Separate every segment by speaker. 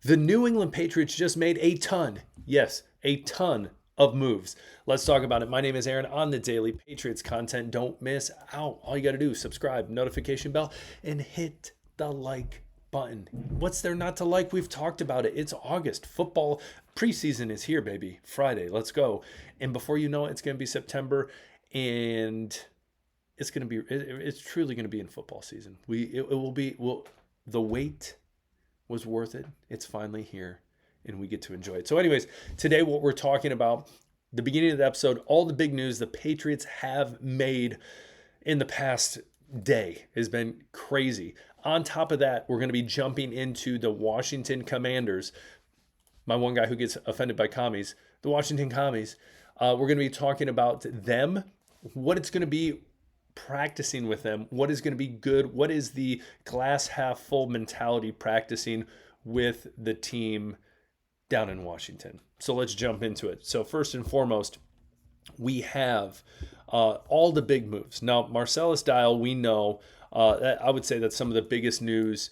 Speaker 1: The New England Patriots just made a ton, yes, a ton of moves. Let's talk about it. My name is Aaron on the daily Patriots content. Don't miss out. All you got to do is subscribe, notification bell, and hit the like button. What's there not to like? We've talked about it. It's August. Football preseason is here, baby. Friday. Let's go. And before you know it, it's going to be September, and it's truly going to be in football season. It will be, the wait was worth it. It's finally here and we get to enjoy it. So anyways, today what we're talking about, the beginning of the episode, all the big news the Patriots have made in the past day has been crazy. On top of that, we're going to be jumping into the Washington Commanders. My one guy who gets offended by commies, the Washington Commies. We're going to be talking about them, what it's going to be practicing with them, what is going to be good, what is the glass half full mentality practicing with the team down in Washington. So let's jump into it. So first and foremost, we have all the big moves. Now, Marcellus Dial, we know, I would say that's some of the biggest news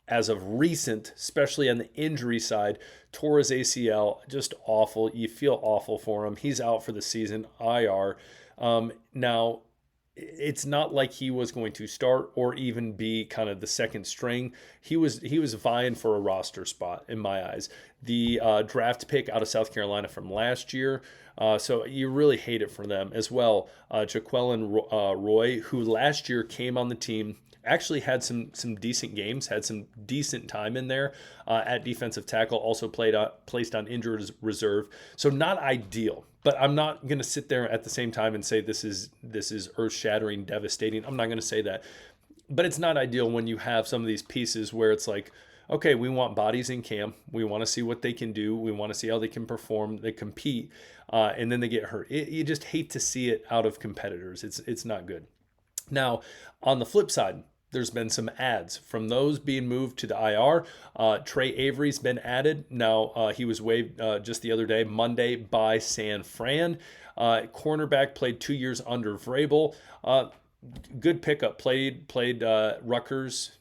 Speaker 1: as of recent, especially on the injury side. Tore his ACL, just awful. You feel awful for him. He's out for the season, IR. Now, it's not like he was going to start or even be kind of the second string. He was vying for a roster spot in my eyes. The draft pick out of South Carolina from last year. So you really hate it for them as well. Jaquelin Roy, who last year came on the team, actually had some decent games, had some decent time in there at defensive tackle, also placed on injured reserve. So not ideal. But I'm not going to sit there at the same time and say this is earth-shattering, devastating. I'm not going to say that. But it's not ideal when you have some of these pieces where it's like, okay, we want bodies in camp. We want to see what they can do. We want to see how they can perform. They compete, and then they get hurt. You just hate to see it out of competitors. It's not good. Now, on the flip side, there's been some ads from those being moved to the IR. Trey Avery's been added. Now, he was waived just the other day, Monday, by San Fran. Cornerback played 2 years under Vrabel. Good pickup. Played Rutgers.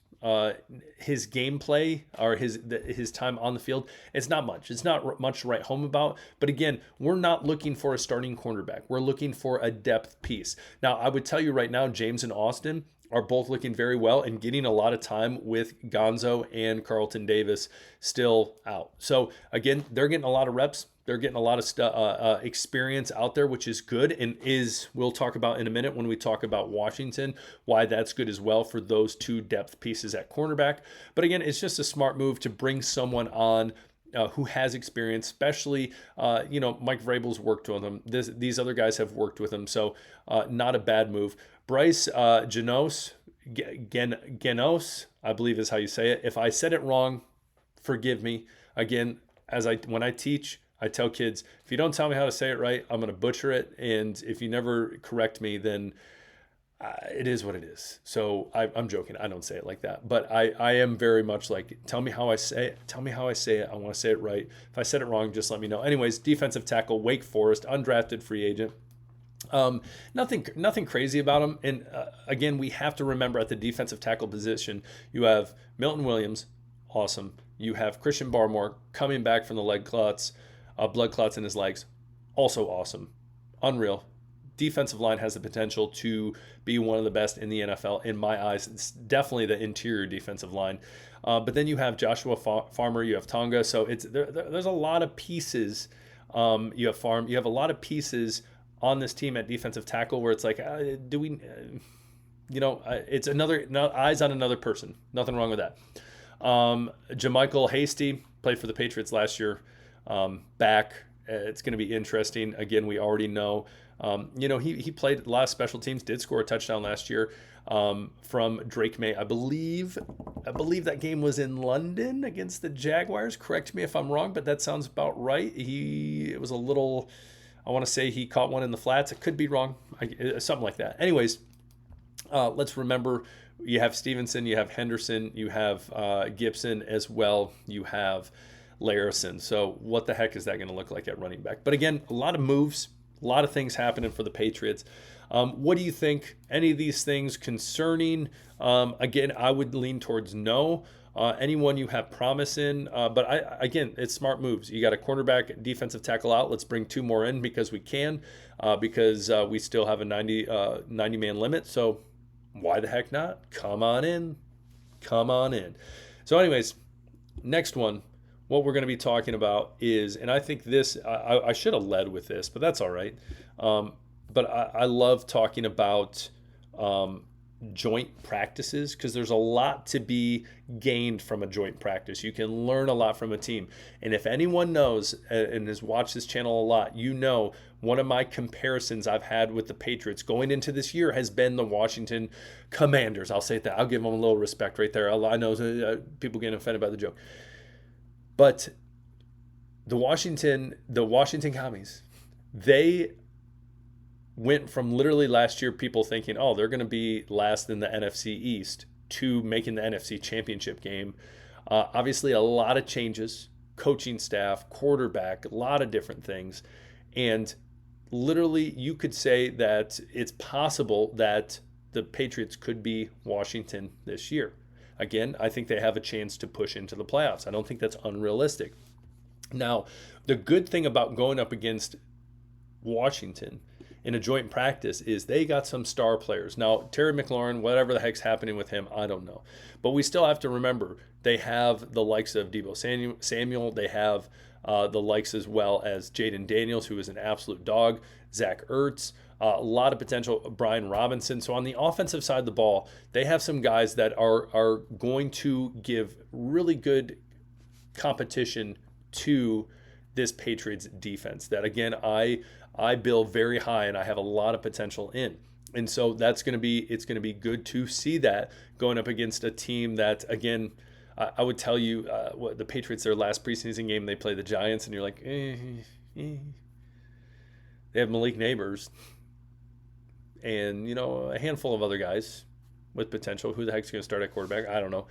Speaker 1: His gameplay or his time on the field, it's not much. It's not much to write home about. But again, we're not looking for a starting cornerback. We're looking for a depth piece. Now, I would tell you right now, James and Austin are both looking very well and getting a lot of time with Gonzo and Carlton Davis still out. So again, they're getting a lot of reps. They're getting a lot of experience out there, which is good, and we'll talk about in a minute when we talk about Washington, why that's good as well for those two depth pieces at cornerback. But again, it's just a smart move to bring someone on who has experience, especially, Mike Vrabel's worked with him. These other guys have worked with him, so not a bad move. Bryce Genos, I believe is how you say it. If I said it wrong, forgive me. Again, when I teach, I tell kids, if you don't tell me how to say it right, I'm going to butcher it. And if you never correct me, then it is what it is. So I'm joking. I don't say it like that. But I am very much like, tell me how I say it. Tell me how I say it. I want to say it right. If I said it wrong, just let me know. Anyways, defensive tackle, Wake Forest, undrafted free agent. Nothing crazy about him. And again, we have to remember at the defensive tackle position, you have Milton Williams, awesome. You have Christian Barmore coming back from the blood clots in his legs, also awesome, unreal. Defensive line has the potential to be one of the best in the NFL in my eyes. It's definitely the interior defensive line. But then you have Joshua Farmer, you have Tonga. So there's a lot of pieces. You have Farm. You have a lot of pieces on this team at defensive tackle where it's like, it's another eyes on another person. Nothing wrong with that. JaMychal Hasty played for the Patriots last year. Back. It's going to be interesting. Again, we already know. He played a lot of special teams. Did score a touchdown last year from Drake May. I believe that game was in London against the Jaguars. Correct me if I'm wrong, but that sounds about right. It was a little. I want to say he caught one in the flats. It could be wrong. Something like that. Anyways, let's remember you have Stevenson, you have Henderson, you have Gibson as well. You have Larison. So what the heck is that going to look like at running back? But again, a lot of moves, a lot of things happening for the Patriots. What do you think? Any of these things concerning? Again, I would lean towards no. anyone you have promise in. But again, it's smart moves. You got a cornerback, defensive tackle out. Let's bring 2 more in because we can, because we still have a 90-man limit. So why the heck not? Come on in. Come on in. So anyways, next one, what we're going to be talking about is, and I think this, I should have led with this, but that's all right. But I love talking about joint practices because there's a lot to be gained from a joint practice. You can learn a lot from a team. And if anyone knows and has watched this channel a lot, you know one of my comparisons I've had with the Patriots going into this year has been the Washington Commanders. I'll say that. I'll give them a little respect right there. I know people getting offended by the joke. But the Washington Commies, they went from literally last year people thinking, oh, they're going to be last in the NFC East to making the NFC Championship game. Obviously, a lot of changes, coaching staff, quarterback, a lot of different things. And literally, you could say that it's possible that the Patriots could be Washington this year. Again, I think they have a chance to push into the playoffs. I don't think that's unrealistic. Now, the good thing about going up against Washington in a joint practice is they got some star players. Now, Terry McLaurin, whatever the heck's happening with him, I don't know. But we still have to remember they have the likes of Deebo Samuel. They have the likes as well as Jaden Daniels, who is an absolute dog, Zach Ertz, a lot of potential, Brian Robinson. So on the offensive side of the ball, they have some guys that are going to give really good competition to this Patriots defense that, again, I build very high and I have a lot of potential in. And so it's going to be good to see that going up against a team that, again, I would tell you the Patriots, their last preseason game, they play the Giants, and you're like, They have Malik Neighbors and, a handful of other guys with potential. Who the heck's going to start at quarterback? I don't know.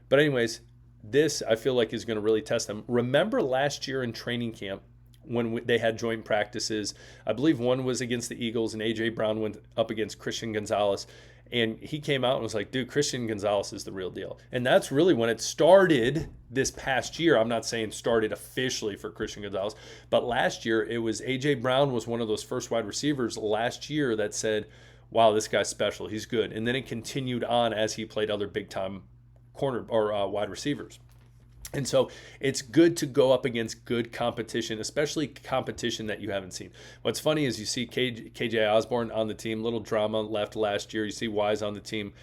Speaker 1: But anyways, this I feel like is going to really test them. Remember last year in training camp when they had joint practices, I believe one was against the Eagles and A.J. Brown went up against Christian Gonzalez. And he came out and was like, dude, Christian Gonzalez is the real deal. And that's really when it started this past year. I'm not saying started officially for Christian Gonzalez, but last year it was A.J. Brown was one of those first wide receivers last year that said, wow, this guy's special. He's good. And then it continued on as he played other big-time corner or wide receivers. And so it's good to go up against good competition, especially competition that you haven't seen. What's funny is you see KJ Osborne on the team, little drama left last year. You see Wise on the team.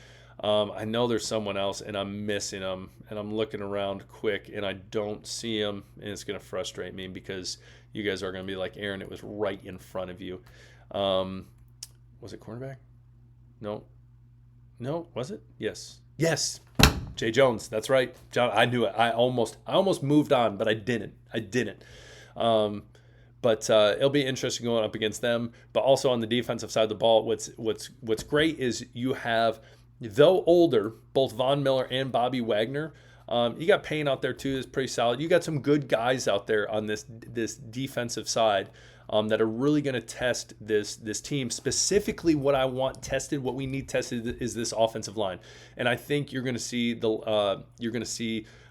Speaker 1: I know there's someone else, and I'm missing him. And I'm looking around quick, and I don't see him. And it's going to frustrate me because you guys are going to be like, Aaron, it was right in front of you. Was it cornerback? No, was it? Yes. Jay Jones, that's right. John, I knew it. I almost moved on, but I didn't. But it'll be interesting going up against them. But also on the defensive side of the ball, what's great is you have, though older, both Von Miller and Bobby Wagner. You got Payne out there too, is pretty solid. You got some good guys out there on this defensive side that are really going to test this team. Specifically, what I want tested, what we need tested, is this offensive line. And I think you're going to see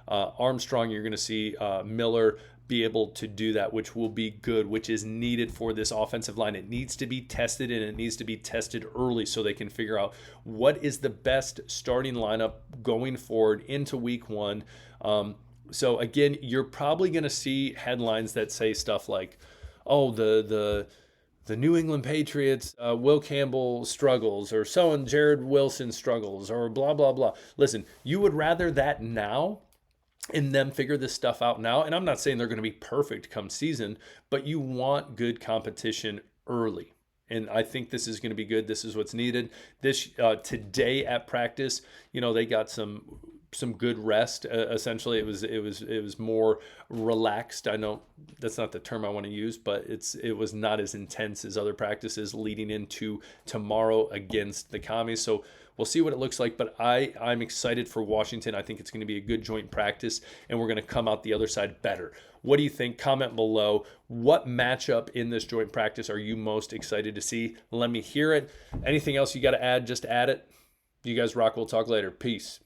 Speaker 1: Armstrong, you're going to see Miller be able to do that, which will be good, which is needed for this offensive line. It needs to be tested, and it needs to be tested early so they can figure out what is the best starting lineup going forward into week 1. So again, you're probably going to see headlines that say stuff like, oh, the New England Patriots, Will Campbell struggles, or Jared Wilson struggles, or blah, blah, blah. Listen, you would rather that now and them figure this stuff out now. And I'm not saying they're going to be perfect come season, but you want good competition early. And I think this is going to be good. This is what's needed. This today at practice, they got some good rest. Essentially, it was more relaxed. I know that's not the term I want to use, but it was not as intense as other practices leading into tomorrow against the Commies. So we'll see what it looks like, but I'm excited for Washington. I think it's going to be a good joint practice, and we're going to come out the other side better. What do you think? Comment below. What matchup in this joint practice are you most excited to see? Let me hear it. Anything else you got to add, just add it. You guys rock. We'll talk later. Peace.